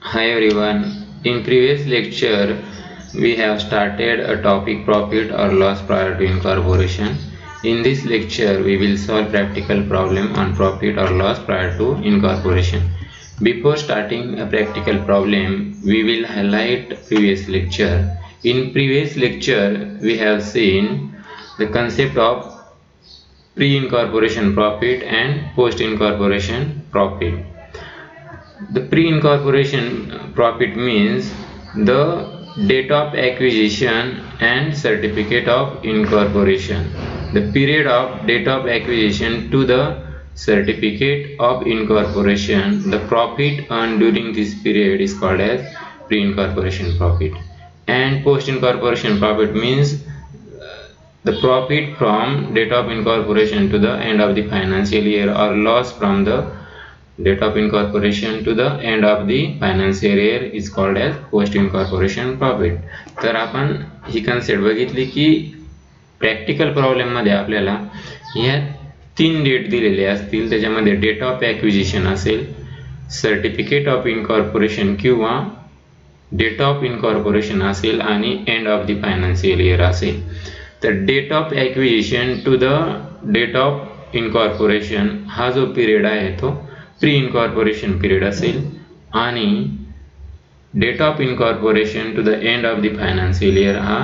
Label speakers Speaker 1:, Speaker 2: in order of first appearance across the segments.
Speaker 1: Hi everyone. In previous lecture, we have started a topic profit or loss prior to incorporation. In this lecture, we will solve practical problem on profit or loss prior to incorporation. Before starting a practical problem, we will highlight previous lecture. In previous lecture, we have seen the concept of pre-incorporation profit and post-incorporation profit. The pre-incorporation profit means the date of acquisition and certificate of incorporation. The period of date of acquisition to the certificate of incorporation, the profit earned during this period is called as pre-incorporation profit. And post-incorporation profit means the profit from date of incorporation to the end of the financial year or loss from the date of incorporation to the end of the financial year is called as post incorporation profit. तर आपण ही concept बघितली की practical problem मध्ये आपल्याला ह्या तीन date दिलेले असतील, त्याच्यामध्ये डेट ऑफ ॲक्विजिशन असेल, सर्टिफिकेट ऑफ इनकॉर्पोरेशन किंवा डेट ऑफ इनकॉर्पोरेशन असेल आणि end of the financial year असेल. तर date of acquisition to the date of incorporation हा जो पिरियड आहे तो प्री इनकॉर्पोरेशन पिरियड असेल आणि date of incorporation to the end of the financial year हा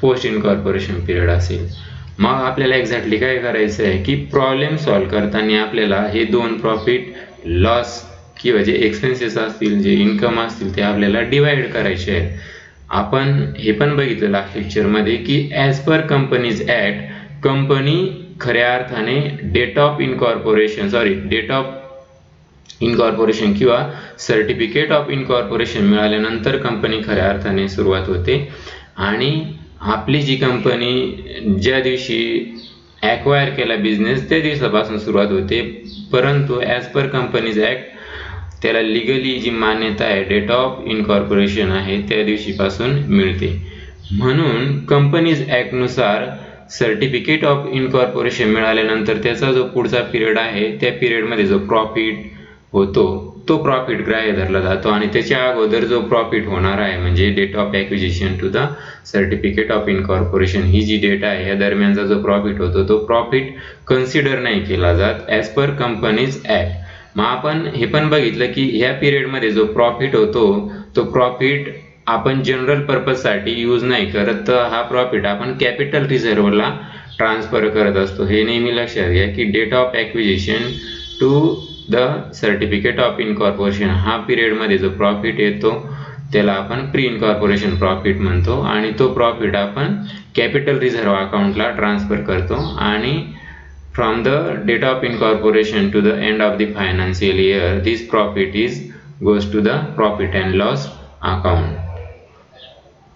Speaker 1: पोस्ट इनकॉर्पोरेशन पिरियड असेल. मग आपल्याला एक्झॅक्टली काय करायचं आहे की प्रॉब्लेम सॉल्व्ह करताना आपल्याला हे दोन प्रॉफिट लॉस किंवा जे एक्सपेन्सेस असतील, जे इन्कम असतील, ते आपल्याला डिवाइड करायचे आहेत. आपण हे पण बघितलं लास्ट लेक्चरमध्ये की as per companies act company खऱ्या अर्थाने डेट ऑफ इनकॉर्पोरेशन किंवा सर्टिफिकेट ऑफ इनकॉर्पोरेशन मिळाल्यानंतर कंपनी खऱ्या अर्थाने सुरुवात होते आणि आपली जी कंपनी ज्या दिवशी ॲक्वायर केला बिझनेस त्या दिवसापासून सुरुवात होते. परंतु ॲज पर कंपनीज ॲक्ट त्याला लिगली जी मान्यता आहे डेट ऑफ इनकॉर्पोरेशन आहे त्या दिवशीपासून मिळते. म्हणून कंपनीज ॲक्टनुसार सर्टिफिकेट ऑफ इनकॉर्पोरेशन मिळाल्यानंतर त्याचा जो पुढचा पिरियड आहे त्या पिरियडमध्ये जो प्रॉफिट होतो तो प्रॉफिट ग्राह्य धरला जातो आणि त्याच्या अगोदर जो प्रॉफिट होणार आहे म्हणजे date of acquisition to the certificate of incorporation ही जी डेट आहे या दरम्यानचा जो प्रॉफिट होतो तो प्रॉफिट कन्सिडर नाही केला जात ॲज पर कंपनीज ॲक्ट. मग आपण हे पण बघितलं की ह्या पिरियडमध्ये जो प्रॉफिट होतो तो प्रॉफिट आपण जनरल पर्पजसाठी यूज नाही करत, हा प्रॉफिट आपण कॅपिटल रिझर्व्हला ट्रान्सफर करत असतो. हे नेहमी लक्षात घ्या की date of acquisition to the certificate of incorporation हा पिरियडमध्ये जो प्रॉफिट येतो त्याला आपण प्री इनकॉर्पोरेशन प्रॉफिट म्हणतो आणि तो प्रॉफिट आपण कॅपिटल रिझर्व्ह अकाउंटला ट्रान्सफर करतो आणि from the date of incorporation to the end of the financial year this profit goes to the profit and loss account.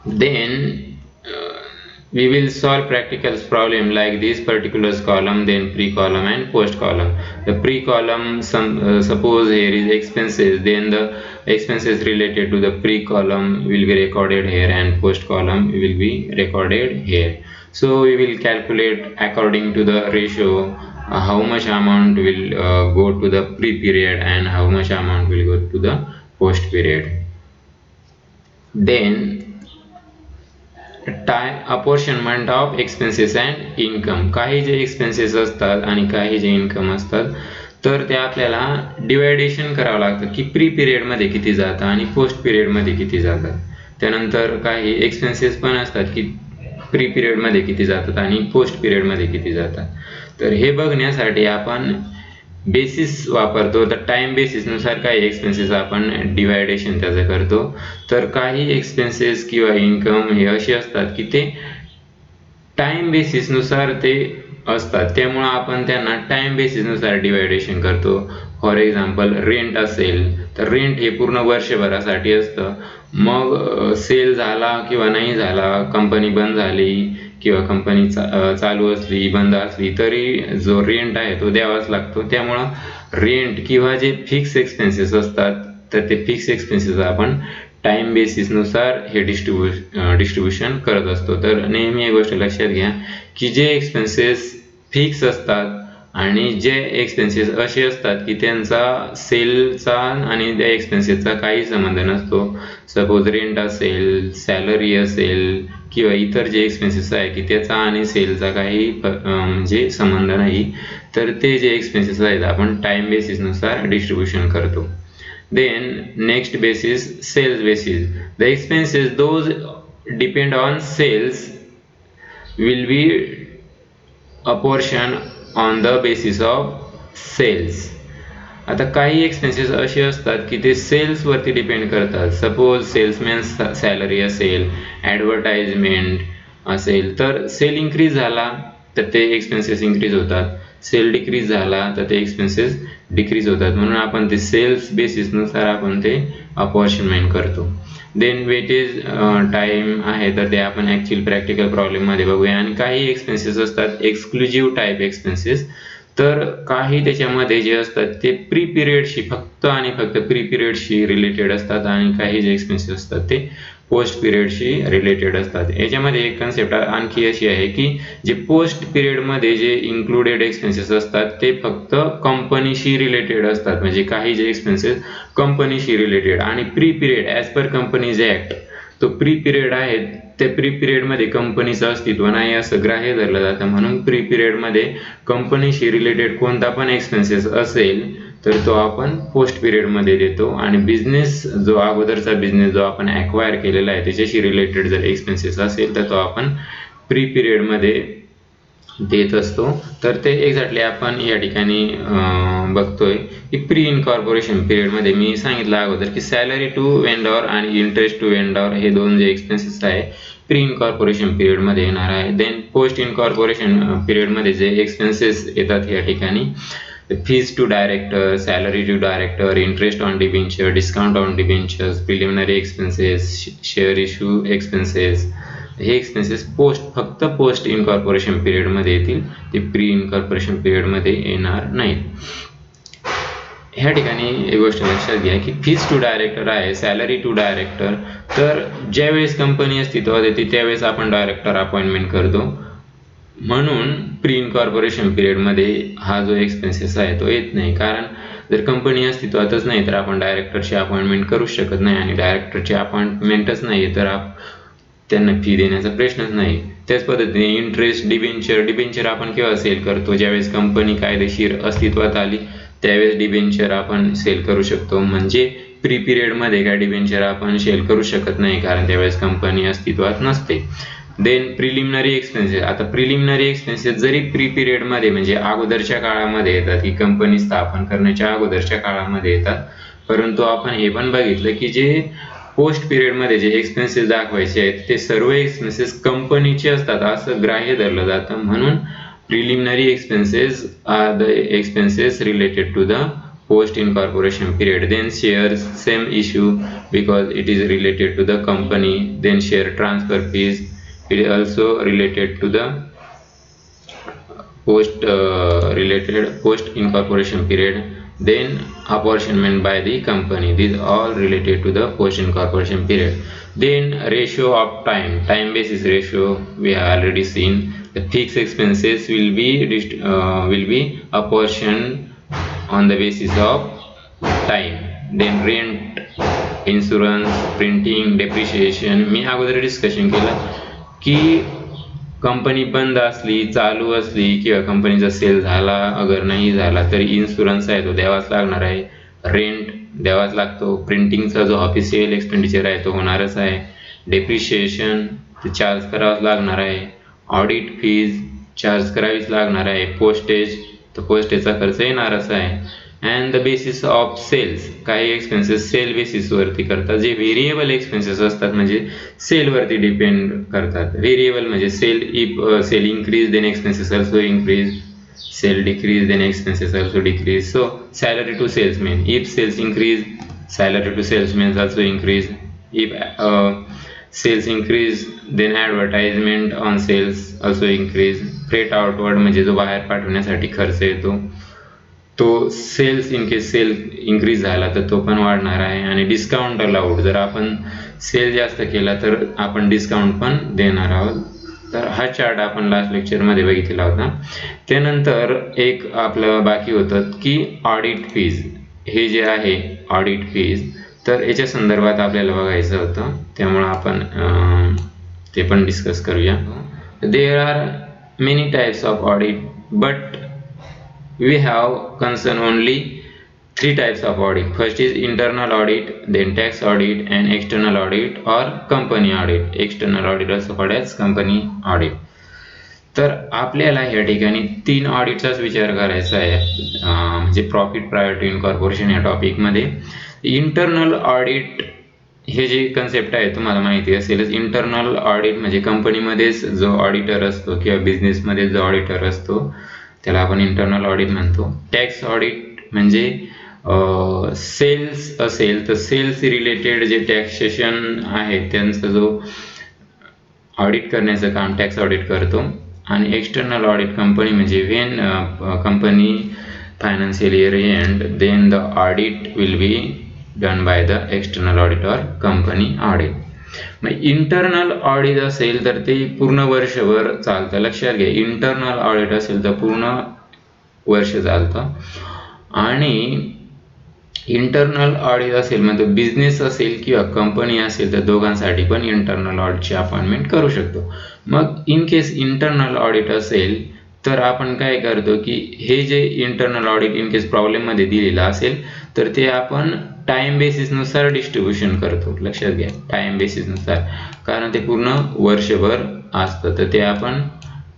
Speaker 1: Then we will solve practical problem like this particulars column, then pre column and post column. The pre column suppose here is expenses, then the expenses related to the pre column will be recorded here and post column will be recorded here. So we will calculate according to the ratio how much amount will go to the pre period and how much amount will go to the post period. Then apportionment of expenses and income. काही जे expenses असतात आणि काही जे income असतात तर ते आपल्याला deviation करावं लागतं की प्री पिरियडमध्ये किती जातं आणि पोस्ट पिरियडमध्ये किती जातात. त्यानंतर काही एक्सपेन्सेस पण असतात की प्री पिरियडमध्ये किती जातात आणि पोस्ट पिरियडमध्ये किती जातात. तर हे बघण्यासाठी आपण बेसिस वापरतो. तर टाइम बेसिसनुसार काही एक्सपेन्सेस आपण डिवायडेशन त्याचं करतो. तर काही एक्सपेन्सेस किंवा इन्कम हे असे असतात की ते टाइम बेसिसनुसार ते असतात, त्यामुळे आपण त्यांना टाइम बेसिसनुसार डिवायडेशन करतो. फॉर एक्झाम्पल रेंट असेल तर रेंट हे पूर्ण वर्षभरासाठी असतं. मग सेल झाला किंवा नाही झाला, कंपनी बंद झाली किंवा कंपनी चालू असली बंद असली तरी जो रेंट आहे तो द्यावाच लागतो. त्यामुळं रेंट किंवा जे फिक्स एक्सपेन्सेस असतात तर ते फिक्स एक्सपेन्सेस आपण टाइम बेसिसनुसार हे डिस्ट्रीब्युशन करत असतो. तर नेहमी एक गोष्ट लक्षात घ्या की जे एक्सपेन्सेस फिक्स असतात आणि जे एक्सपेन्सेस असे असतात की त्यांचा सेलचा आणि त्या एक्सपेन्सेसचा काही संबंध नसतो. सपोज रेंट असेल, सॅलरी असेल किंवा इतर जे एक्सपेन्सेस आहे की त्याचा आणि सेलचा काही म्हणजे संबंध नाही, तर ते जे एक्सपेन्सेस आहेत आपण टाइम बेसिसनुसार डिस्ट्रीब्युशन करतो. Then next basis, sales basis. The expenses those depend on sales will be apportioned on the basis of sales. आता काही एक्सपेन्सेस असे असतात की ते सेल्स वरती डिपेंड करतात. सपोज सेल्समॅन सॅलरी असेल, ॲडव्हर्टाइजमेंट असेल, तर सेल इन्क्रीज झाला तर ते एक्सपेन्सेस इन्क्रीज होतात, सेल डिक्रीज झाला तर ते एक्सपेन्सेस डिक्रीज होतात. म्हणून आपण ते सेल्स बेसिसनुसार आपण ते अपॉर्शनमेंट करतो. देन वेटेज टाइम आहे तर ते आपण ॲक्च्युअल प्रॅक्टिकल प्रॉब्लेममध्ये बघूया. आणि काही एक्सपेन्सेस असतात एक्सक्लुझिव्ह टाईप एक्सपेन्सेस, तर काही त्याच्यामध्ये जे असतात ते प्री पिरियडशी फक्त आणि फक्त प्री पिरियडशी रिलेटेड असतात आणि काही जे एक्सपेन्सेस असतात ते पोस्ट पिरियडशी रिलेटेड असतात. याच्यामध्ये एक कन्सेप्ट आणखी अशी आहे की जे पोस्ट पिरियडमध्ये जे इन्क्लुडेड एक्सपेन्सेस असतात ते फक्त कंपनीशी रिलेटेड असतात. म्हणजे काही जे एक्सपेन्सेस कंपनीशी रिलेटेड, आणि pre period as per companies act तो प्री पिरियड आहे, त्या प्री पिरियडमध्ये कंपनीचं अस्तित्व नाही असं ग्राह्य धरलं जातं. म्हणून प्री पिरियडमध्ये कंपनीशी रिलेटेड कोणता पण एक्सपेन्सेस असेल तर तो आपण पोस्ट पिरियडमध्ये देतो. आणि बिझनेस जो अगोदरचा बिझनेस जो आपण ॲक्वायर केलेला आहे त्याच्याशी रिलेटेड जर एक्सपेन्सेस असेल तर तो आपण प्री पिरियडमध्ये देत असतो. तर ते एक्झॅक्टली आपण या ठिकाणी बघतोय की प्री इनकॉर्पोरेशन पिरियडमध्ये मी सांगितलं अगोदर की सॅलरी टू वेंडॉर आणि इंटरेस्ट टू वेंडॉर हे दोन जे एक्सपेन्सेस आहे प्री इनकॉर्पोरेशन पिरियडमध्ये येणार आहे. देन पोस्ट इनकॉर्पोरेशन पिरियडमध्ये जे एक्सपेन्सेस येतात या ठिकाणी fees to director, salary to director, interest on debenture, discount on debentures, preliminary expenses, share issue expenses, हे एक्सपेन्सेस फक्त पोस्ट इनकॉर्पोरेशन पिरियडमध्ये येतील, ते प्री इनकॉर्पोरेशन पिरियडमध्ये येणार नाहीत. ह्या ठिकाणी एक गोष्ट लक्षात घ्या की फीज टू डायरेक्टर आहे, सॅलरी टू डायरेक्टर, तर ज्यावेळेस कंपनी अस्तित्वात येते त्यावेळेस आपण डायरेक्टर अपॉइंटमेंट करतो. म्हणून प्री इनकॉर्पोरेशन पिरियडमध्ये हा जो एक्सपेन्सेस आहे तो येत नाही, कारण जर कंपनी अस्तित्वातच नाही तर आपण डायरेक्टरची अपॉइंटमेंट करूच शकत नाही, आणि डायरेक्टरची अपॉइंटमेंटच नाही तर त्यांना फी देण्याचा प्रश्नच नाही. त्याच पद्धतीने इंटरेस्ट, डिबेंचर आपण केव्हा सेल करतो, ज्यावेळेस कंपनी कायदेशीर अस्तित्वात आली त्यावेळेस डिबेंचर आपण सेल करू शकतो. म्हणजे प्री पिरियडमध्ये काय डिबेंचर आपण सेल करू शकत नाही, कारण त्यावेळेस कंपनी अस्तित्वात नसते. Then preliminary expenses. आता प्रिलिमिनरी एक्सपेन्सेस जरी प्री पिरियडमध्ये म्हणजे अगोदरच्या काळामध्ये येतात की कंपनी स्थापन करण्याच्या अगोदरच्या काळामध्ये येतात, परंतु आपण हे पण बघितलं की जे पोस्ट पिरियडमध्ये जे एक्सपेन्सेस दाखवायचे आहेत ते सर्व एक्सपेन्सेस कंपनीचे असतात असं ग्राह्य धरलं जातं. म्हणून preliminary expenses are the expenses related to the post incorporation period. Then shares, same issue because it is related to the company. Then share transfer fees, it is also related to the post incorporation period. Then apportionment by the company, these all related to the post incorporation period. Then ratio of time basis ratio we have already seen. The fixed expenses will be apportioned on the basis of time. Then rent, insurance, printing, depreciation. मी अगोदर discussion केलं की company बंद असली, चालू असली किंवा कंपनीचा cell झाला अगर नाही झाला तरी इन्शुरन्स आहे तो द्यावाच लागणार आहे, रेंट द्यावाच लागतो, प्रिंटिंगचा जो ऑफिशियल एक्सपेंडिचर आहे तो होणारच आहे, डेप्रिशिएशन ते चार्ज करावाच लागणार आहे, ऑडिट फीज चार्ज करावीच लागणार आहे, पोस्टेज तर पोस्टेजचा खर्च येणारच आहे. And the basis of sales, काही एक्सपेन्सेस सेल बेसिसवरती करतात. जे व्हेरिएबल एक्सपेन्सेस असतात म्हणजे सेलवरती डिपेंड करतात. व्हेरिएबल म्हणजे sale increase then expenses also increase, sale decrease then expenses also decrease. So salary to salesman, if sales increase salary to salesman also increase. If sales increase then advertisement on sales also increase. Freight outward म्हणजे जो बाहेर पाठवण्यासाठी खर्च येतो तो sales in case cell increase झाला तर तो पण वाढणार आहे. आणि डिस्काउंट अलाउड, जर आपण सेल जास्त केला तर आपण डिस्काउंट पण देणार आहोत. तर हा चार्ट आपण लास्ट लेक्चरमध्ये बघितलेला होता. त्यानंतर एक आपलं बाकी होतं की ऑडिट फीज. हे जे आहे ऑडिट फीज, तर याच्या संदर्भात आपल्याला बघायचं होतं, त्यामुळे आपण ते पण डिस्कस करूया. There are many types of audit, but we have concern only three types of audit. First is internal audit, then tax audit, and external audit or company audit. External audit also called as company audit. तर आपल्याला या ठिकाणी 3 ऑडिटचाच विचार करायचा आहे, म्हणजे profit prior to incorporation या टॉपिकमध्ये. Internal audit हे जे concept आहे तुम्हाला माहिती असेलच. इंटरनल ऑडिट म्हणजे कंपनीमध्येच जो ऑडिटर असतो किंवा बिझनेसमध्ये जो ऑडिटर असतो त्याला आपण इंटरनल ऑडिट म्हणतो. टॅक्स ऑडिट म्हणजे सेल्स असेल तर सेल्स रिलेटेड जे टॅक्सेशन आहे त्यांचा जो ऑडिट करण्याचं काम टॅक्स ऑडिट करतो. आणि एक्सटर्नल ऑडिट कंपनी म्हणजे when company financial year end, then the audit will be done by the external audit or company audit. मग इंटरनल ऑडिट असेल तर ते पूर्ण वर्षभर चालतं. लक्षात घ्या, इंटरनल ऑडिट असेल तर पूर्ण वर्ष चालतं. आणि इंटरनल ऑडिट असेल म्हणजे बिझनेस असेल किंवा कंपनी असेल तर दोघांसाठी पण इंटरनल ऑडिटची अपॉइंटमेंट करू शकतो. मग इन केस इंटरनल ऑडिट असेल तर आपण काय करतो की हे जे इंटरनल ऑडिट इन केस प्रॉब्लेममध्ये दिलेलं असेल तर ते आपण टाइम बेसिसनुसार डिस्ट्रीब्युशन करतो. लक्षात घ्या, टाइम बेसिसनुसार, कारण ते पूर्ण वर्षभर असतं तर ते आपण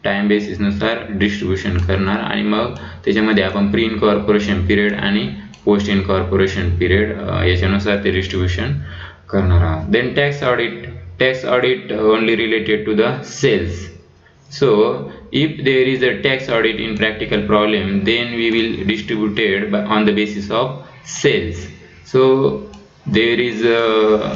Speaker 1: टाइम बेसिसनुसार डिस्ट्रीब्युशन करणार. आणि मग त्याच्यामध्ये आपण प्री इनकॉर्पोरेशन पिरियड आणि पोस्ट इनकॉर्पोरेशन पिरियड याच्यानुसार ते डिस्ट्रीब्युशन करणार आहोत. Then tax audit. Tax audit only related to the sales. So if there is a tax audit in practical problem, then we will distributed on the basis of sales. So there is a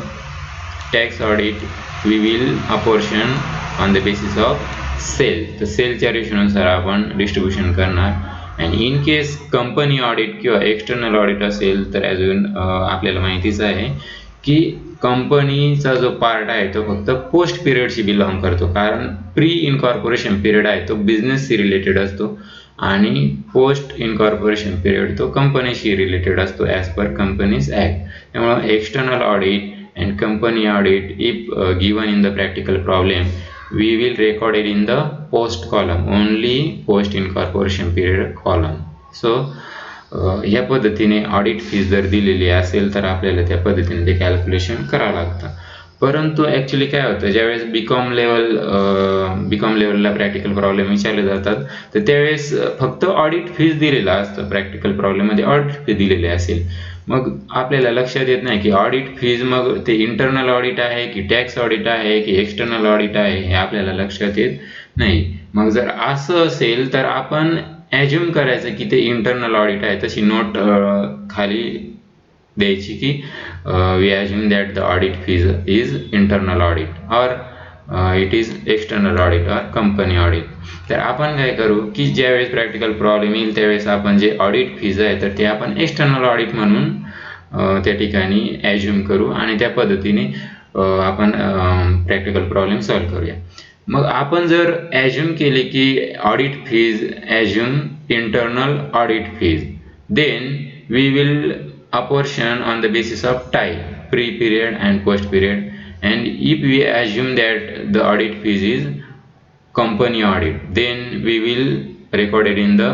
Speaker 1: tax audit, we will apportion on the basis of sale. तर सेलच्या रेशोनुसार आपण distribution करणार. आणि in case company audit किंवा external audit असेल तर अजून आपल्याला माहितीच आहे की कंपनीचा जो पार्ट आहे तो फक्त पोस्ट पिरियडशी बिलॉंग करतो, कारण प्री इनकॉर्पोरेशन पिरियड आहे तो बिझनेसशी रिलेटेड असतो आणि पोस्ट इनकॉर्पोरेशन पिरियड तो कंपनीशी रिलेटेड असतो ॲज पर कंपनीज ॲक्ट. त्यामुळे external audit and company audit if given in the practical problem we will record it in the post column, only post incorporation period column. So ह्या पद्धतीने audit fees जर दिलेली असेल तर आपल्याला त्या पद्धतीने ते कॅल्क्युलेशन करावं लागतं. परंतु ॲक्च्युली काय होतं, ज्यावेळेस बीकॉम लेवलला प्रॅक्टिकल प्रॉब्लेम विचारले जातात तर त्यावेळेस फक्त ऑडिट फीज दिलेला असतं. प्रॅक्टिकल प्रॉब्लेममध्ये ऑडिट फी दिलेली असेल, मग आपल्याला लक्षात येत नाही की ऑडिट फीज मग ते इंटरनल ऑडिट आहे की टॅक्स ऑडिट आहे की एक्सटर्नल ऑडिट आहे हे आपल्याला लक्षात येत नाही. मग जर असं असेल तर आपण ॲज्युम करायचं की ते इंटरनल ऑडिट आहे, तशी नोट खाली द्यायची की we assume that the audit fees is internal audit or it is external audit or company audit. तर आपण काय करू की ज्यावेळेस प्रॅक्टिकल प्रॉब्लेम येईल त्यावेळेस आपण जे ऑडिट फीज आहे तर ते आपण एक्सटर्नल ऑडिट म्हणून त्या ठिकाणी ॲज्युम करू आणि त्या पद्धतीने आपण प्रॅक्टिकल प्रॉब्लेम सॉल्व्ह करूया. मग आपण जर ॲज्युम केले की audit fees assume internal audit fees, then we will apportion on the basis of time, pre-period and post-period. And if we assume that the audit fees is company audit, then we will record it in the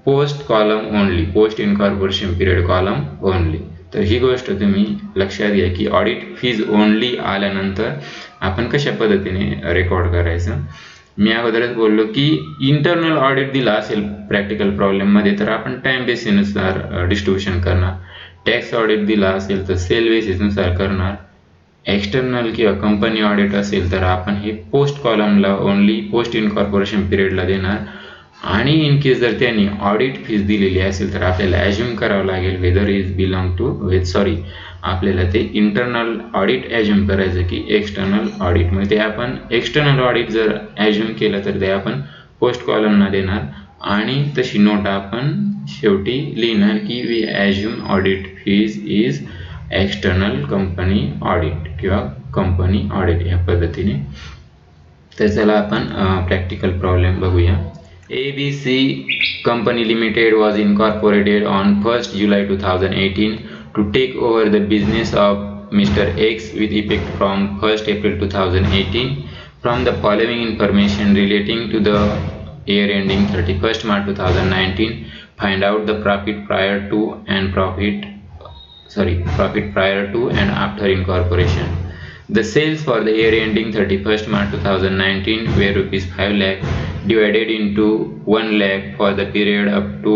Speaker 1: post column only, post incorporation period column only. तर ही गोष्ट तुम्ही लक्षात घ्या की audit fees only आल्यानंतर आपण कशा पद्धतीने रेकॉर्ड करायचं. मी अगोदरच बोललो की इंटरनल ऑडिट दिला असेल प्रॅक्टिकल प्रॉब्लेममध्ये तर आपण टाइम बेसिसनुसार डिस्ट्रीब्युशन करणार. टॅक्स ऑडिट दिला असेल तर सेल बेसिसनुसार करणार. एक्सटर्नल किंवा कंपनी ऑडिट असेल तर आपण हे पोस्ट कॉलमला ओनली पोस्ट इनकॉर्पोरेशन पिरियडला देणार. आणि इन केस जर त्यांनी ऑडिट फीज दिलेली असेल तर आपल्याला ॲज्युम करावं लागेल वेदर इज बिलॉंग टू आपल्याला ते इंटरनल ऑडिट ॲज्युम करायचं की एक्सटर्नल ऑडिट. मग ते आपण एक्सटर्नल ऑडिट जर ॲज्युम केलं तर ते आपण पोस्ट कॉलमला देणार आणि तशी नोट आपण शेवटी लिहिणार की we assume audit fees is external company audit किंवा कंपनी ऑडिट या पद्धतीने तर चला आपण प्रॅक्टिकल प्रॉब्लेम बघूया. ABC Company Limited was incorporated on 1st July 2018 to take over the business of Mr. X with effect from 1st April 2018. From the following information relating to the year ending 31st March 2019, find out the profit prior to and profit prior to and after incorporation. The sales for the year ending 31st March 2019 were rupees 5 lakh divided into 1 lakh for the period up to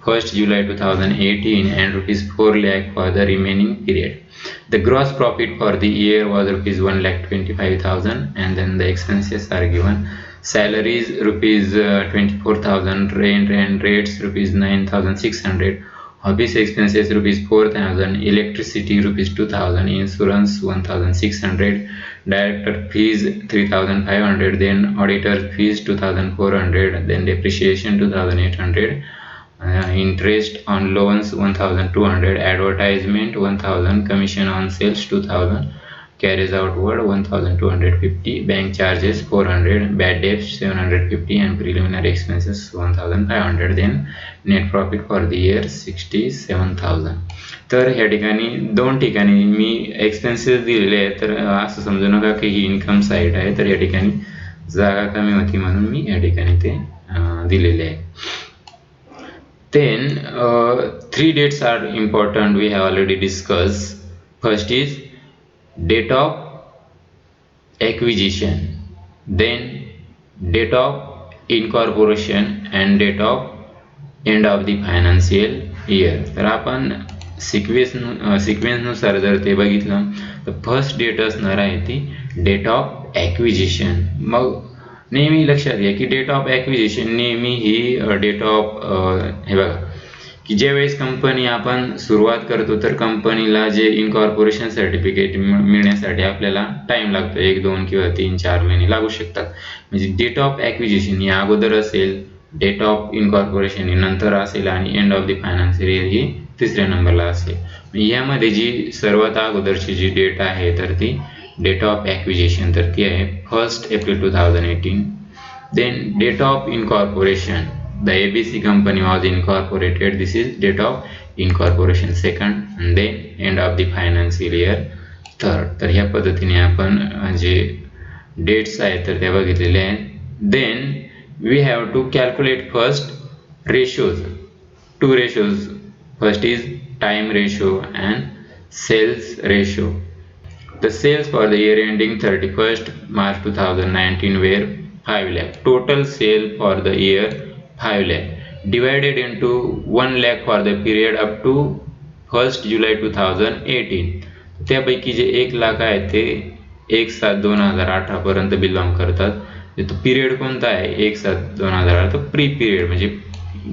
Speaker 1: 1st July 2018 and rupees 4 lakh for the remaining period. The gross profit for the year was rupees 1 lakh 25,000, and then the expenses are given. Salaries rupees 24,000, rent and rates rupees 9,600, office expenses rupees 4,000, electricity rupees 2,000, insurance 1,600, director fees 3,500, then auditor fees 2,400, then depreciation 2,800, interest on loans 1,200, advertisement 1,000, commission on sales 2,000, carries outward 1,250, bank charges 400, bad debts 750, and preliminary expenses 1,500. then net profit for the year 67,000. तर ह्या ठिकाणी दोन ठिकाणी मी expenses दिलेले आहेत. तर असं समजू नका की ही इन्कम साईड आहे, तर या ठिकाणी जागा कमी होती म्हणून मी या ठिकाणी ते दिलेले आहे. Then 3 dates are important, we have already discussed. First is date of acquisition, then date of incorporation and date of end of the financial year. तर आपण सिक्वेन्सनुसार जर ते बघितलं तर फर्स्ट डेट असणार आहे ती डेट ऑफ ॲक्विजिशन. मग नेहमी लक्षात घ्या की डेट ऑफ ॲक्विजिशन नेहमी ही डेट ऑफ हे बघा की ज्यावेळेस कंपनी आपण सुरुवात करतो तर कंपनीला जे इन्कॉर्पोरेशन सर्टिफिकेट मिळण्यासाठी आपल्याला टाईम लागतो, 1, 2 किंवा 3, 4 महिने लागू शकतात. म्हणजे डेट ऑफ ॲक्विजिशन ही अगोदर असेल, डेट ऑफ इन्कॉर्पोरेशन ही नंतर असेल आणि end of the financial year ही तिसऱ्या नंबरला असेल. यामध्ये जी सर्वात अगोदरची जी डेट आहे तर ती डेट ऑफ ॲक्विजिशन तर ती आहे 1st April 2018. then date of incorporation, the ABC company was incorporated, this is date of incorporation second, and then end of the financial year third. तर ह्या पद्धतीने आपण जे डेट्स आहेत तर त्या बघितलेल्या आहेत. then we have to calculate first ratios, two ratios. First is time ratio and sales ratio. The sales for the year ending 31st March 2019 were 5 lakh. Total sale for the year 5 lakh divided into 1 lakh for the period up to 1st July 2018. त्यापैकी जे 1 लाख आहे ते 1/7/2018 पर्यंत belong करतात. तो period कोणता आहे 1/7/2018 तो pre period म्हणजे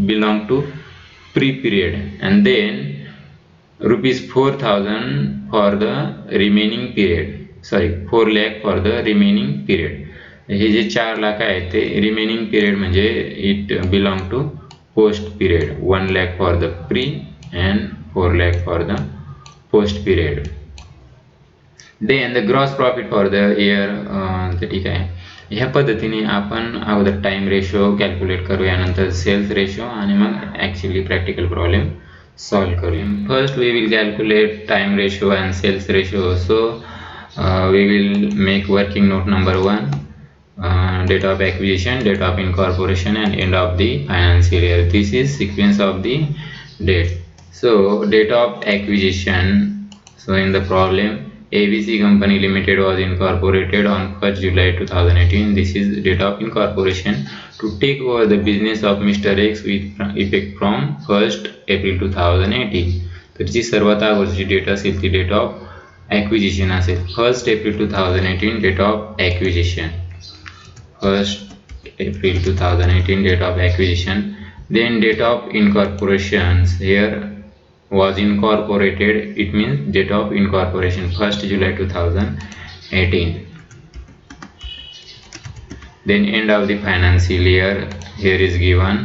Speaker 1: belong to pre period. And then rupees 4,000 for the remaining period, 4 lakh for the remaining period. हे जे 4 लाख आहे ते रिमेनिंग पिरियड म्हणजे it belong to post period. 1 lakh for the pre and 4 lakh for the post period. then the gross profit for the year, तर ठीक आहे. ह्या पद्धतीने आपण अगोदर टाइम रेशो कॅल्क्युलेट करूया, नंतर सेल्स रेशो आणि मग ॲक्च्युअली प्रॅक्टिकल प्रॉब्लेम solve करूया. First we will calculate time ratio and sales ratio. So we will make working note number 1, date of acquisition, date of incorporation and end of the financial year. This is sequence of the date. So date of acquisition, so in the problem ABC Company Limited was incorporated on 1st July 2018. This is date of incorporation to take over the business of Mr. X with effect from 1st April 2018. तर जी सर्वात अगोदरची date असेल ती date of acquisition असेल 1st April 2018 date of acquisition, 1st April 2018 date of acquisition. Then date of incorporation, here was incorporated, it means date of incorporation 1st July 2018. then end of the financial year here is given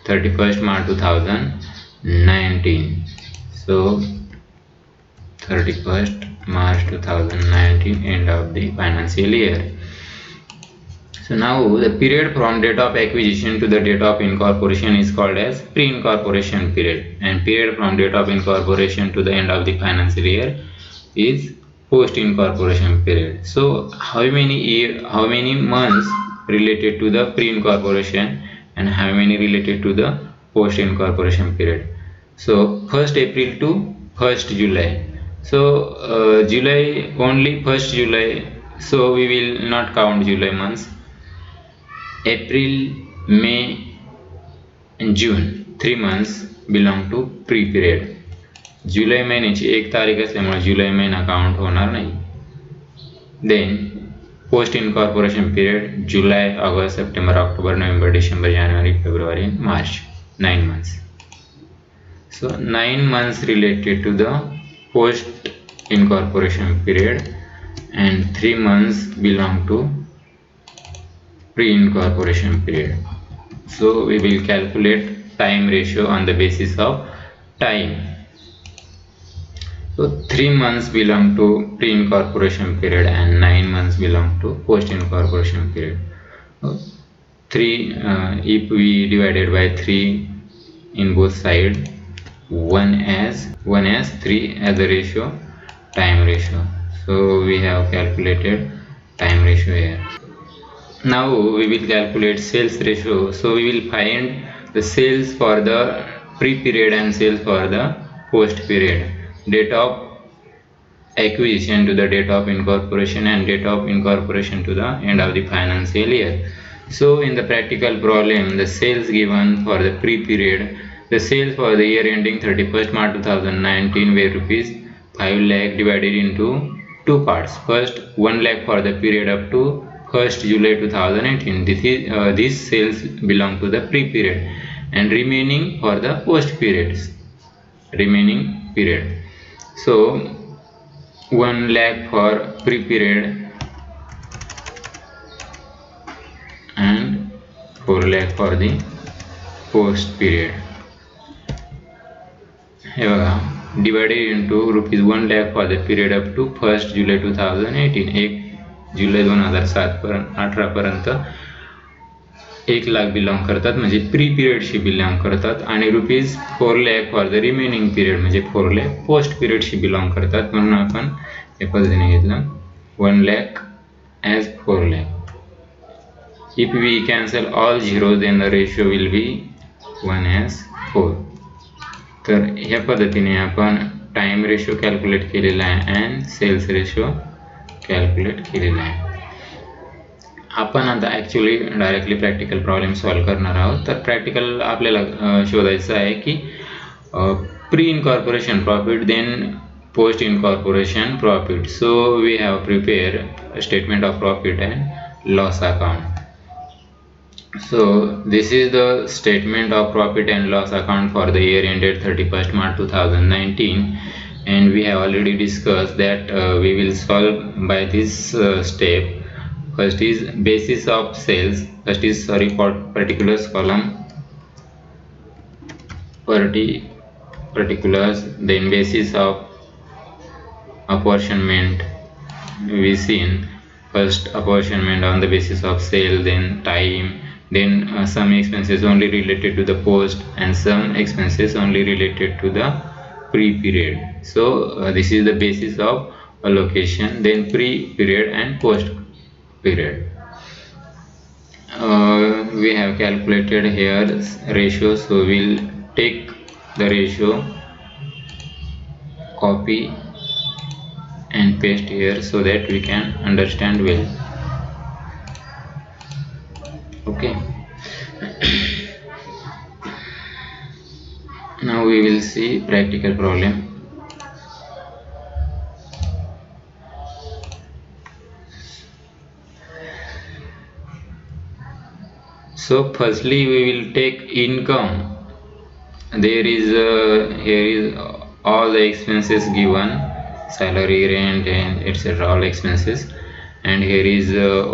Speaker 1: 31st March 2019. so 31st March 2019 end of the financial year. So now the period from date of acquisition to the date of incorporation is called as pre-incorporation period, and period from date of incorporation to the end of the financial year is post-incorporation period. So how many months related to the pre-incorporation and how many related to the post-incorporation period? So 1st April to 1st July. So July only 1st July. So we will not count July months. April, May and June 3 months belong to pre period. जुलै महिन्याची 1 तारीख असल्यामुळे जुलै महिना count होणार नाही. Then post incorporation period जुलै, ऑगस्ट, सप्टेंबर, ऑक्टोबर, नोव्हेंबर, डिसेंबर, जानेवारी, फेब्रुवारी, मार्च 9 months. So 9 months related to the post incorporation period and 3 months belong to pre-incorporation period. So we will calculate time ratio on the basis of time. So 3 months belong to pre-incorporation period and 9 months belong to post-incorporation period. So 3 if we divided by 3 in both sides, 1 as 3 as the ratio, time ratio. So we have calculated time ratio here. Now we will calculate sales ratio. So we will find the sales for the pre-period and sales for the post-period. Date of acquisition to the date of incorporation and date of incorporation to the end of the financial year. So in the practical problem, the sales given for the pre-period, the sales for the year ending 31st March 2019 were rupees 5 lakh divided into two parts. First 1 lakh for the period up to 1st July 2018. These sales belong to the pre-period and remaining for the post-periods. Remaining period. So 1 lakh for pre-period and 4 lakh for the post-period. Here divided into rupees 1 lakh for the period up to 1st July 2018. 1 जुलै 2018 पर्यंत 1 lakh belong करतात, म्हणजे pre पिरियडशी belong करतात, आणि rupees 4 lakh for the remaining period म्हणजे 4 lakh post पिरियडशी belong करतात. म्हणून आपण या पद्धतीने घेतलं 1 lakh as 4 lakh. If we cancel all zeros then the ratio will be 1 as 4. तर ह्या पद्धतीने आपण टाइम रेशो कॅल्क्युलेट केलेला आहे and सेल्स रेशो कॅल्क्युलेट केलेला आहे. आपण आता actually directly practical problem solve करणार आहोत. तर प्रॅक्टिकल आपल्याला शोधायचं आहे की pre incorporation profit then post incorporation profit. So we have prepare statement of profit and loss account. So this is the statement of profit and loss account for the year ended 31st March 2019, and we have already discussed that we will solve by this step. First is basis of sales. First is particulars column, particulars, then basis of apportionment. We seen first apportionment on the basis of sale, then time, then some expenses only related to the post and some expenses only related to the pre-period. So this is the basis of allocation, then pre-period and post-period. We have calculated here ratio, so we'll take the ratio, copy and paste here so that we can understand well. Okay. Now we will see practical problem. So firstly we will take income. There is here is all the expenses given, salary, rent and etc. all expenses, and here is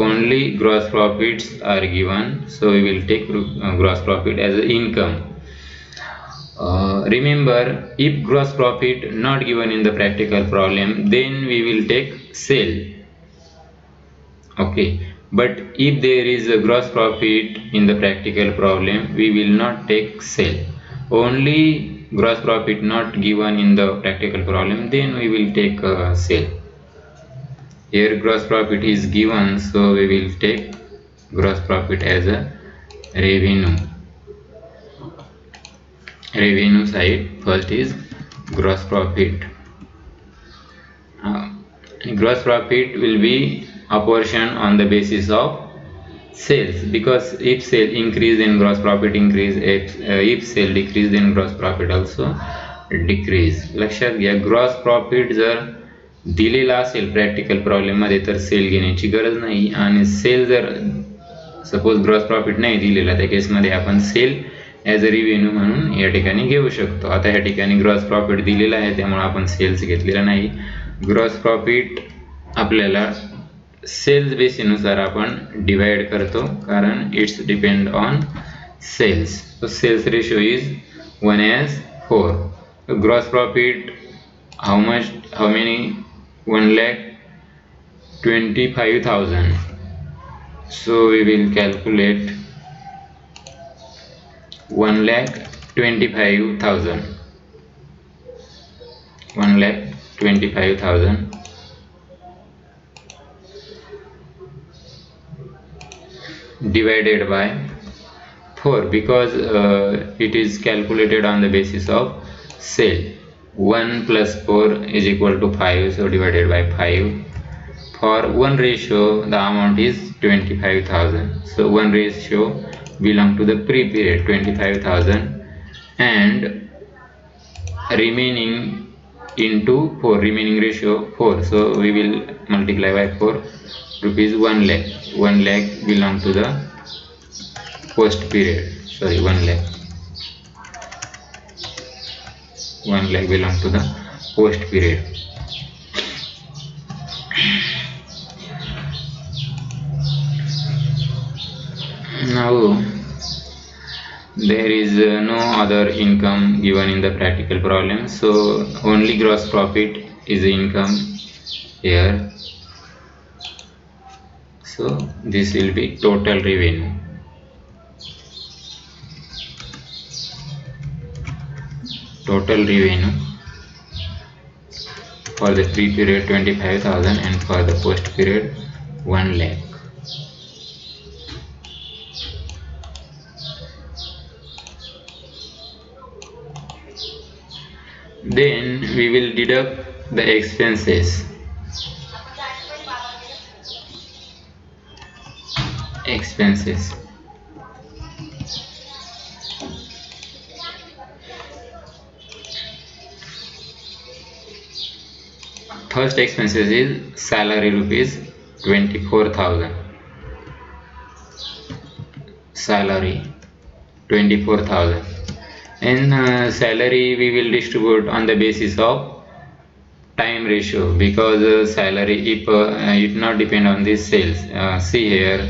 Speaker 1: only gross profits are given, so we will take gross profit as income. Remember, if gross profit not given in the practical problem, then we will take sale. Okay, But if there is a gross profit in the practical problem, we will not take sale. Only gross profit not given in the practical problem, then we will take sale. Here gross profit is given, so we will take gross profit as a revenue. Revenue side, first is gross profit. Gross profit will be apportioned on the basis of sales, because if sale increase then gross profit increase, if sale decrease then gross profit also decrease. लक्षात घ्या, gross profit जर दिलेला असेल practical problem मध्ये तर cell घेण्याची गरज नाही, आणि सेल जर सपोज ग्रॉस प्रॉफिट नाही दिलेला त्या केसमध्ये आपण सेल ॲज अ रिव्हेन्यू म्हणून या ठिकाणी घेऊ शकतो. आता या ठिकाणी ग्रॉस प्रॉफिट दिलेला आहे त्यामुळे आपण सेल्स घेतलेला नाही. ग्रॉस प्रॉफिट आपल्याला सेल्स बेसिसनुसार आपण डिवाइड करतो, कारण it's depend on sales. So sales ratio is 1:4. Gross profit how many? 1,25,000. So we will calculate 1,25,000. 1,25,000 divided by 4, because it is calculated on the basis of sale. 1 plus 4 is equal to 5, so divided by 5. For one ratio the amount is 25,000, so one ratio belong to the pre-period 25,000, and remaining into 4, remaining ratio 4, so we will multiply by 4, rupees 1 lakh. 1 lakh belong to the post period, sorry, 1 lakh. 1 lakh belong to the post period. Now there is no other income given in the practical problem, so only gross profit is the income here. So this will be total revenue. Total revenue for the pre-period 25,000 and for the post period 1 lakh. Then we will deduct the expenses. First expenses is salary, rupees 24,000. Salary 24,000. In salary we will distribute on the basis of time ratio, because salary if it not depend on this sales. See here,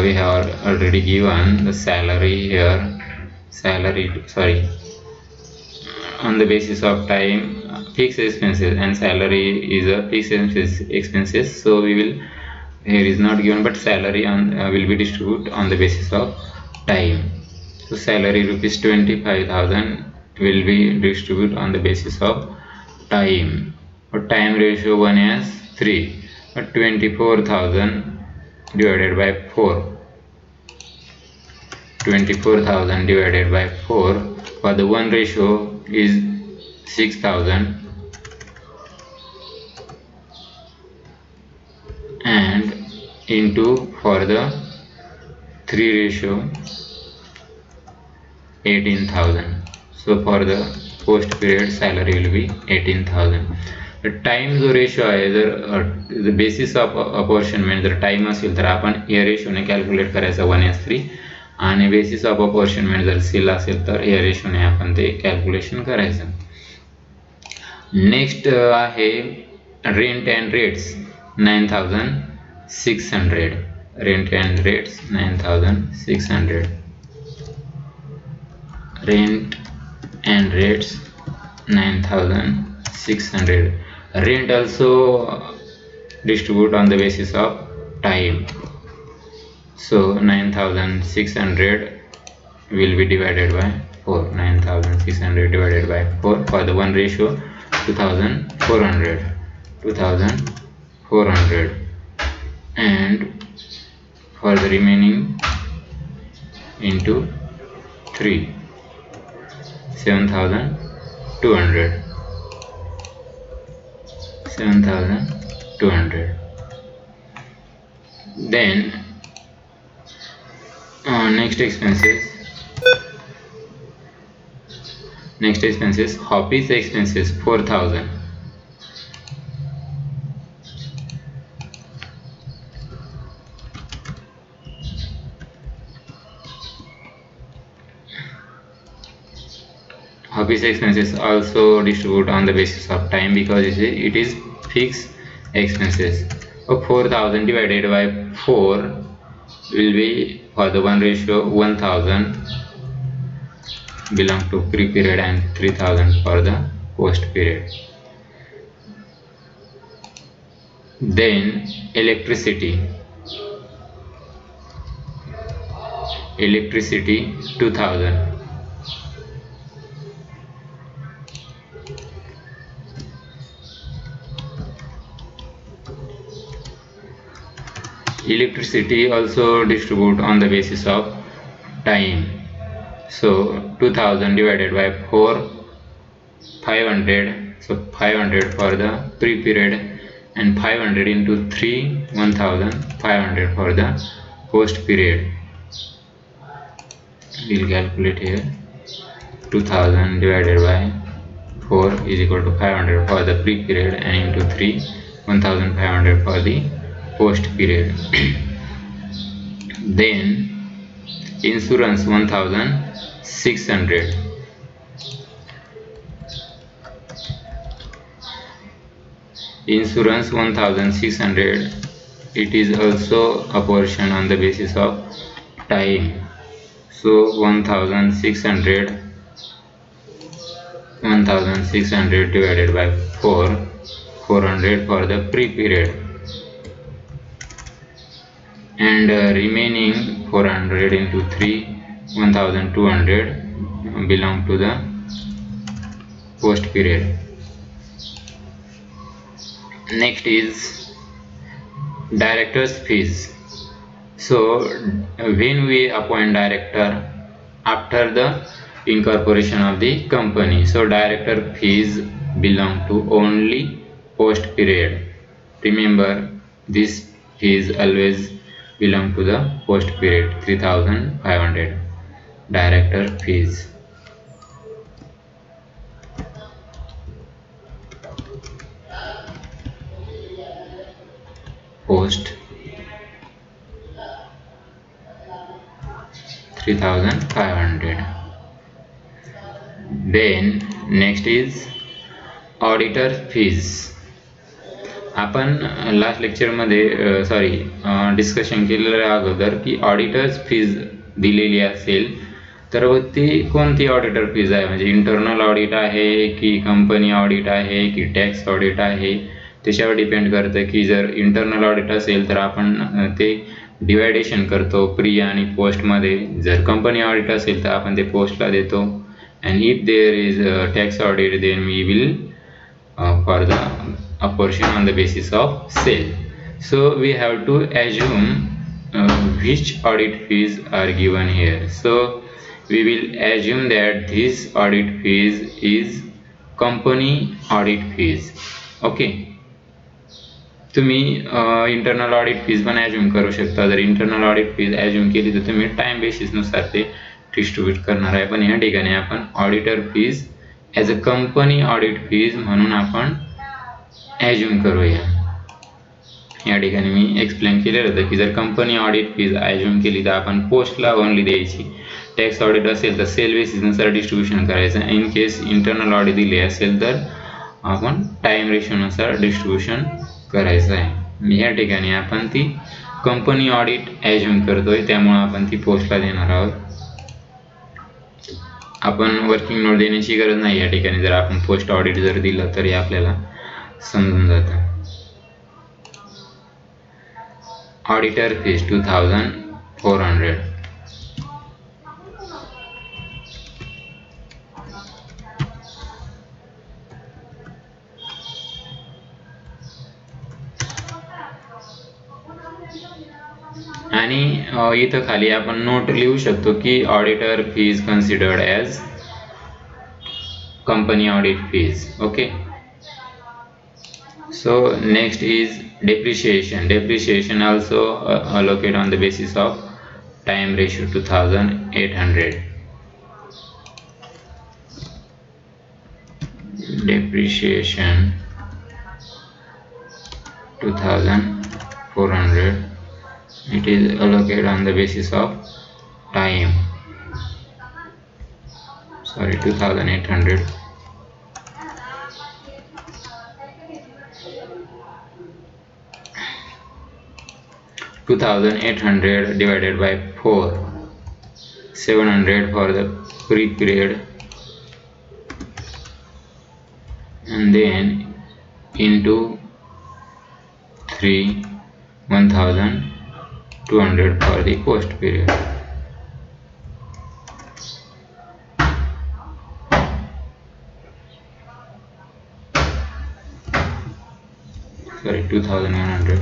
Speaker 1: we have already given the salary here, on the basis of time, fixed expenses, and salary is a fixed expenses, so we will, here is not given, but salary on will be distributed on the basis of time. So salary rupees 25,000 will be distributed on the basis of time. For time ratio 1:3, 24,000 divided by 4. 24,000 divided by 4, for the one ratio is 6,000, and into for the 3 ratio 18,000. So for the post period salary will be 18,000. The time जो ratio आहे, जर the basis of apportionment जर time असेल तर आपण या रेशोने calculate करायचा 1:3, आणि बेसिस ऑफ अपॉर्शनमेंट जर सेल असेल तर या रेशोने आपण ते कॅल्क्युलेशन करायचं. नेक्स्ट आहे rent and rates 9,600. Rent and rates 9,600. Rent and rates 9,600. Rent also distribute on the basis of time. So 9600 will be divided by 4. 9600 divided by 4 for the one ratio 2400 and for the remaining into 3 7200. Then next expenses office expenses 4000. Office expenses also distribute on the basis of time because it is fixed expenses. So 4000 divided by 4 will be for the one ratio 1000 belong to pre period and 3000 for the post period. Then electricity 2000. Electricity also distribute on the basis of time. So 2000 divided by 4 500. So 500 for the pre period and 500 into 3 1500 for the post period. We'll calculate here. 2000 divided by 4 is equal to 500 for the pre period and into 3 1500 for the post period. Then insurance 1600. Insurance 1600, it is also a portion on the basis of time. So 1600 divided by 4 400 for the pre period and remaining 400 into 3 1200 belong to the post period. Next is director's fees. So when we appoint director after the incorporation of the company, so director fees belong to only post period. Remember, this fees always belong to the post period. 3500 director fees. Post 3500. Then next is auditor fees. आपण last लेक्चरमध्ये discussion केलेलं अगोदर की auditors fees दिलेली असेल तर ती कोणती ऑडिटर फीज आहे, म्हणजे इंटरनल ऑडिट आहे की कंपनी ऑडिट आहे की टॅक्स ऑडिट आहे, त्याच्यावर डिपेंड करतं की जर इंटरनल ऑडिट असेल तर आपण ते डिवायडेशन करतो प्री आणि पोस्टमध्ये. जर कंपनी ऑडिट असेल तर आपण ते पोस्टला देतो. And if there is tax audit then we will for the a portion on the basis of sale. So we have to assume which audit fees are given here. So we will assume that this audit fees is company audit fees. Okay, तुम्ही internal audit fees पण assume करू शकता. जर internal audit fees assume केली तर तुम्ही time बेसिसनुसार ते distribute करणार आहे. पण या ठिकाणी आपण auditor fees as a company audit fees म्हणून आपण ॲज्युम करूया. या ठिकाणी मी एक्सप्लेन केलेलं होतं की जर कंपनी ऑडिट फीज ॲज्युम केली तर आपण पोस्टला ओनली द्यायची. टॅक्स ऑडिट असेल तर सेल बेसिसनुसार डिस्ट्रीब्युशन करायचं. इन केस इंटरनल ऑडिट दिली असेल तर आपण टाइम रेशोनुसार डिस्ट्रीब्युशन करायचं आहे. या ठिकाणी आपण ती कंपनी ऑडिट ॲज्युम करतोय त्यामुळे आपण ती पोस्टला देणार आहोत. आपण वर्किंग नोट देण्याची गरज नाही या ठिकाणी. जर आपण पोस्ट ऑडिट जर दिलं तरी आपल्याला समजून जातं. Auditor fees 2000 400. आणि इथं खाली आपण नोट लिहू शकतो की auditor fees considered as company audit fees. Okay, so next is depreciation also allocate on the basis of time ratio 2800. Depreciation 2400, it is allocated on the basis of time, sorry, 2800. divided by 4, 700 for the pre-period, and then into 3, 1200 for the post period. Sorry, 2100.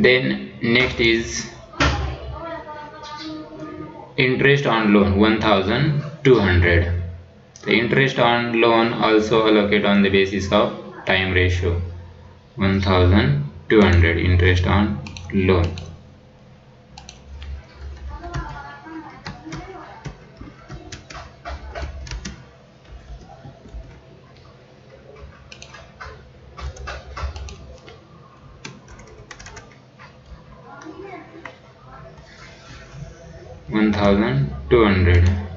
Speaker 1: Then next is interest on loan 1200. The interest on loan also allocate on the basis of time ratio 1200 interest on loan.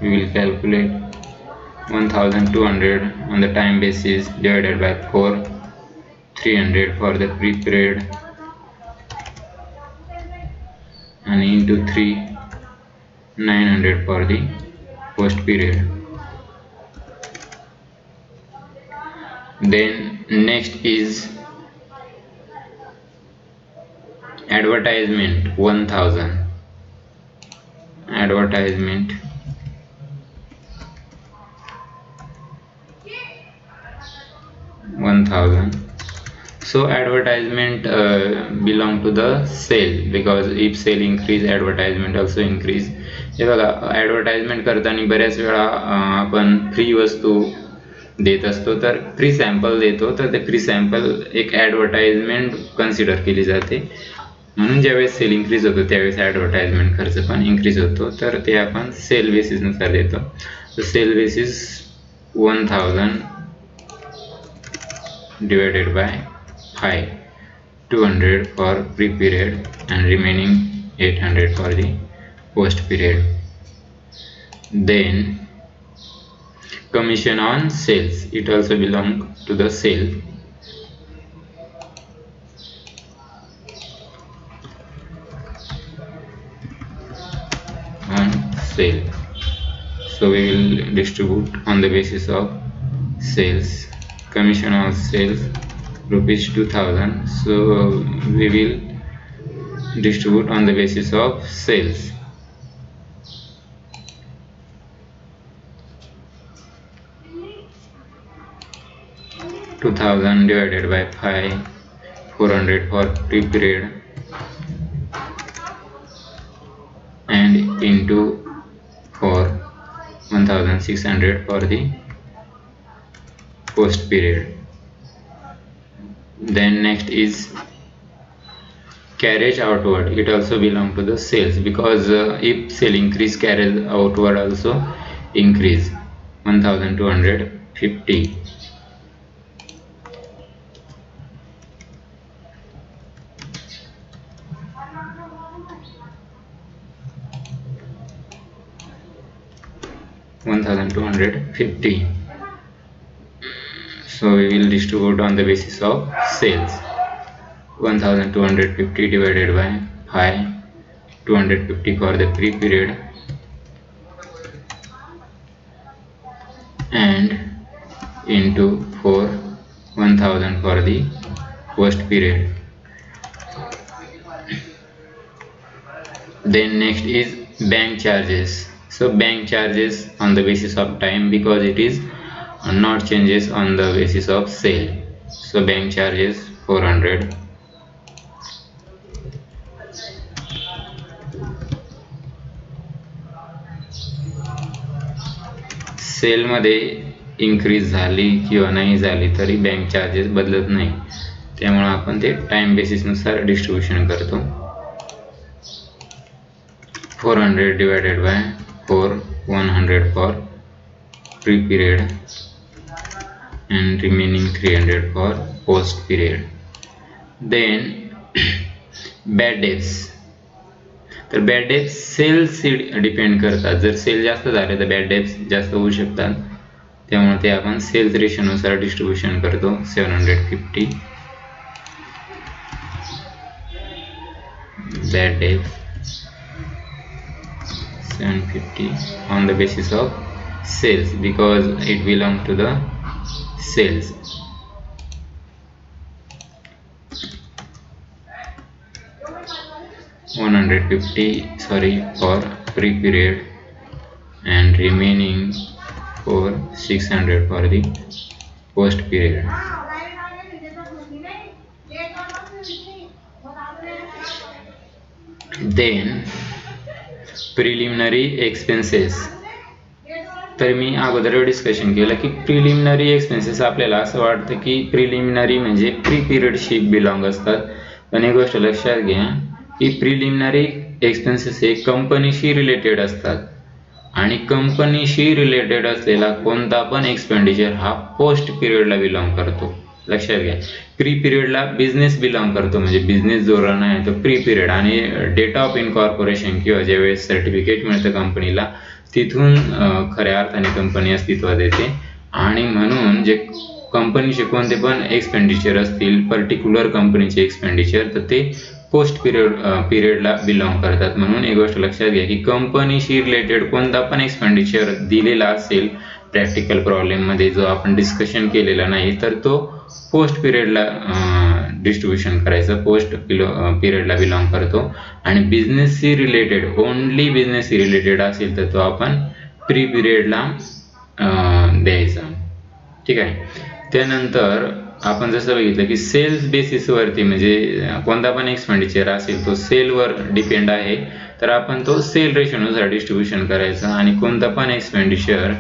Speaker 1: We will calculate 1200 on the time basis divided by 4, 300 for the pre-period, and into 3, 900 for the post period. Then next is advertisement 1000. Advertisement 1000. So advertisement belong to the sale, because if sale increase advertisement also increase. हे बघा, advertisement करताना बऱ्याच वेळा आपण free वस्तू देत असतो, तर free sample देतो, तर ते फ्री सॅम्पल एक ॲडव्हर्टाइजमेंट कन्सिडर केली जाते. म्हणून ज्यावेळेस सेल इन्क्रीज होतो त्यावेळेस ॲडव्हर्टाइजमेंट खर्च पण इन्क्रीज होतो, तर ते आपण सेल बेसिसनुसार देतो. तर cell basis 1000 divided by 5, 200 for pre-period and remaining 800 for the post period. Then commission on sales, it also belong to the sale. On sale, so we will distribute on the basis of sales. Commission on sales rupees 2000, so we will distribute on the basis of sales. divided by 5, 400 for pre-period and into 4, 1600 for the post period. Then next is carriage outward, it also belong to the sales, because if sale increase, carriage outward also increase 1250. So we will distribute on the basis of sales. 1250 divided by 5, 250 for the pre-period and into 4, 1000 for the post period. Then next is bank charges. So bank charges on the basis of time, because it is not changes on the basis of sale. So bank charges 400. Cell मध्ये increase झाली किंवा नाही झाली तरी bank charges बदलत नाही, त्यामुळे आपण ते टाइम बेसिस नुसार डिस्ट्रीब्यूशन करतो. 400 divided by 4, 100 for pre period and remaining 300 for post period. Then bad debts. तर बॅड डेब्स सेल्स डिपेंड करतात. जर सेल जास्त झाले तर बॅड डेब्स जास्त होऊ शकतात, त्यामुळे ते आपण सेल्स रेशोनुसार डिस्ट्रीब्यूशन करतो. 750 bad debts 750 on the basis of sales because it belongs to the sales. $150 for pre-period and remaining for 600 for the post period. Then preliminary expenses. तर मी अगोदर डिस्कशन केलं की प्रिलिमिनरी एक्सपेन्सेस आपल्याला असं वाटतं की प्रिलिमिनरी म्हणजे प्री पिरियडशी बिलॉंग असतात, पण एक गोष्ट लक्षात घ्या की प्रिलिमिनरी एक्सपेन्सेस हे कंपनीशी रिलेटेड असतात आणि कंपनीशी रिलेटेड असलेला कोणता पण एक्सपेंडिचर हा पोस्ट पिरियडला बिलॉंग करतो. लक्षात घ्या, प्री पिरियडला बिझनेस बिलॉंग करतो, म्हणजे बिझनेस जो रन आहे तो प्री पिरियड, आणि डेट ऑफ इनकॉर्पोरेशन किंवा ज्यावेळेस सर्टिफिकेट मिळतं कंपनीला तिथून खऱ्या अर्थाने कंपनी अस्तित्वात येते. आणि म्हणून जे कंपनीचे कोणते पण एक्सपेंडिचर असतील, पर्टिक्युलर कंपनीचे एक्सपेंडिचर, तर ते पोस्ट पिरियडला बिलॉंग करतात. म्हणून एक गोष्ट लक्षात घ्या की कंपनीशी रिलेटेड कोणता पण एक्सपेंडिचर दिलेला असेल प्रॅक्टिकल प्रॉब्लेममध्ये जो आपण डिस्कशन केलेला नाही, तर तो पोस्ट पिरियडला डिस्ट्रीब्यूशन करायचं, पोस्ट पिरियडला बिलॉंग करतो. आणि बिझनेसशी रिलेटेड, ओनली बिझनेसशी रिलेटेड असेल तर तो आपण प्री पिरियडला द्यायचा. ठीक आहे. त्यानंतर आपण जसं बघितलं की सेल्स बेसिसवरती, म्हणजे कोणता पण एक्सपेंडिचर असेल तो सेलवर डिपेंड आहे, तर आपण तो सेल रेशोनुसार डिस्ट्रीब्यूशन करायचा. आणि कोणता पण expenditure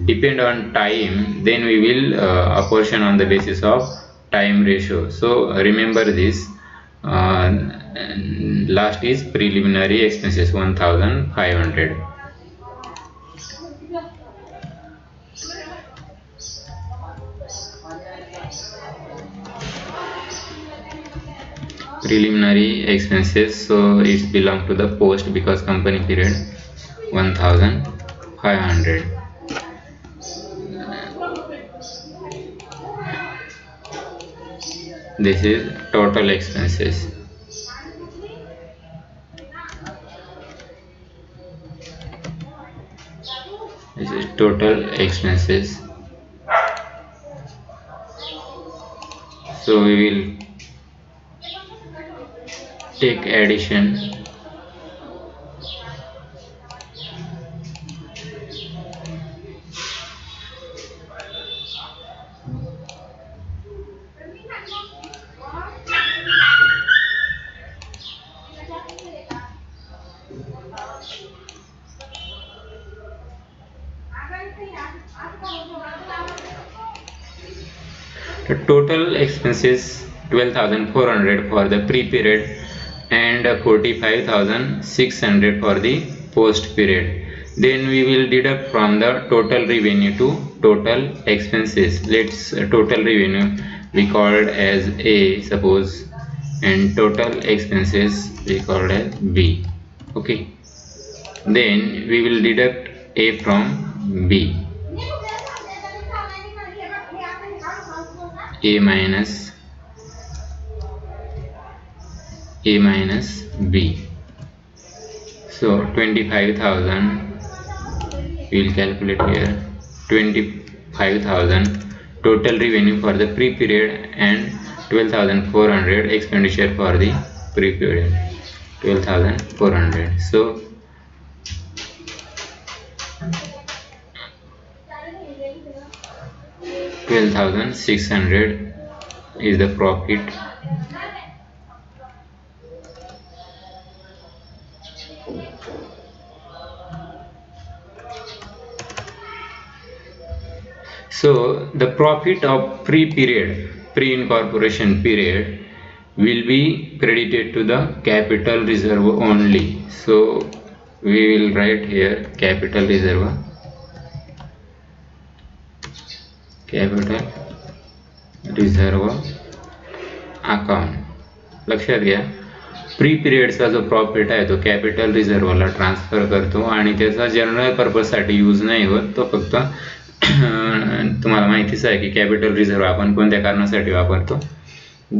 Speaker 1: depend on time, then we will apportion on the basis of time ratio. So remember this. Last is preliminary expenses 1500. Preliminary expenses, so it belongs to the post because company period 1500. This is total expenses. This is total expenses. So we will take addition. The total expenses 12,400 for the pre-period and 45,600 for the post-period. Then we will deduct from the total revenue to total expenses. Let's total revenue we called as A, suppose, and total expenses we called as B. Okay. Then we will deduct A from B. A minus B. So 25,000 we will calculate here. 25,000 total revenue for the pre-period and 12,400 expenditure for the pre-period. 12,400. So 12,600 is the profit. So the profit of pre-incorporation period will be credited to the capital reserve only. So we will write here capital reserve account. लक्षात घ्या, pre पिरियडचा जो profit आहे तो capital रिझर्वला transfer करतो आणि त्याचा general पर्पजसाठी use नाही होत. तो फक्त तुम्हाला माहितीच आहे की कॅपिटल रिझर्व आपण कोणत्या कारणासाठी वापरतो.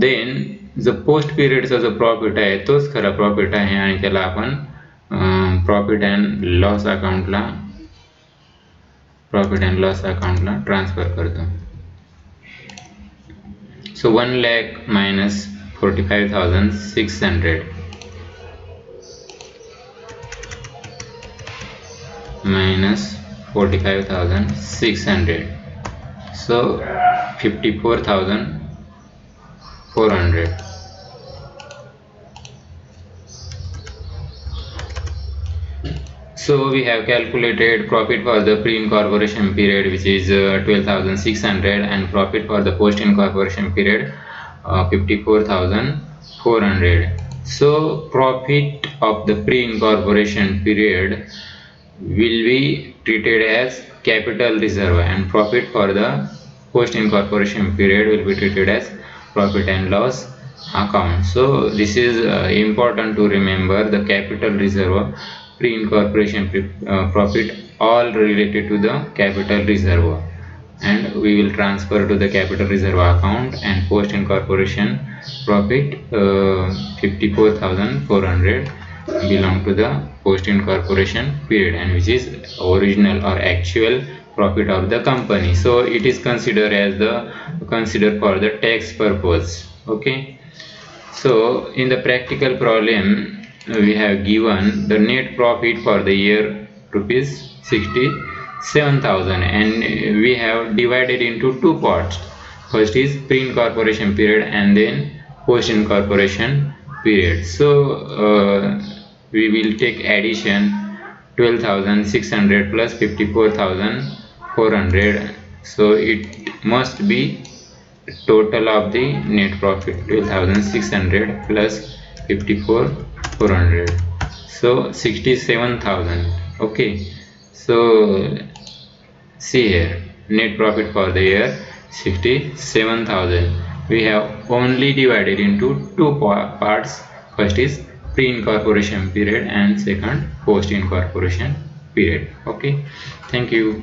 Speaker 1: देन जो पोस्ट पिरियडचा जो प्रॉफिट आहे तोच खरा प्रॉफिट आहे आणि त्याला आपण प्रॉफिट अँड लॉस अकाउंटला ट्रान्सफर करतो. So 1 lakh minus 45,600 minus 45,600, so 54,400. So we have calculated profit for the pre-incorporation period, which is 12,600, and profit for the post-incorporation period 54,400. So profit of the pre-incorporation period will be treated as capital reserve, and profit for the post-incorporation period will be treated as profit and loss account. So this is important to remember. The capital reserve, pre-incorporation profit, all related to the capital reserve, and we will transfer to the capital reserve account. And post-incorporation profit 54,400 belong to the post-incorporation period, and which is original or actual profit of the company. So it is considered for the tax purpose. Okay. So in the practical problem, we have given the net profit for the year rupees 67,000, and we have divided into two parts. First is pre-incorporation period and then post-incorporation period. So we will take addition 12,600 plus 54,400. So it must be total of the net profit 12,600 plus 54,400, so 67,000. Okay, so see here, net profit for the year 67,000. We have only divided into two parts. First is pre-incorporation period and second post-incorporation period. Okay, thank you.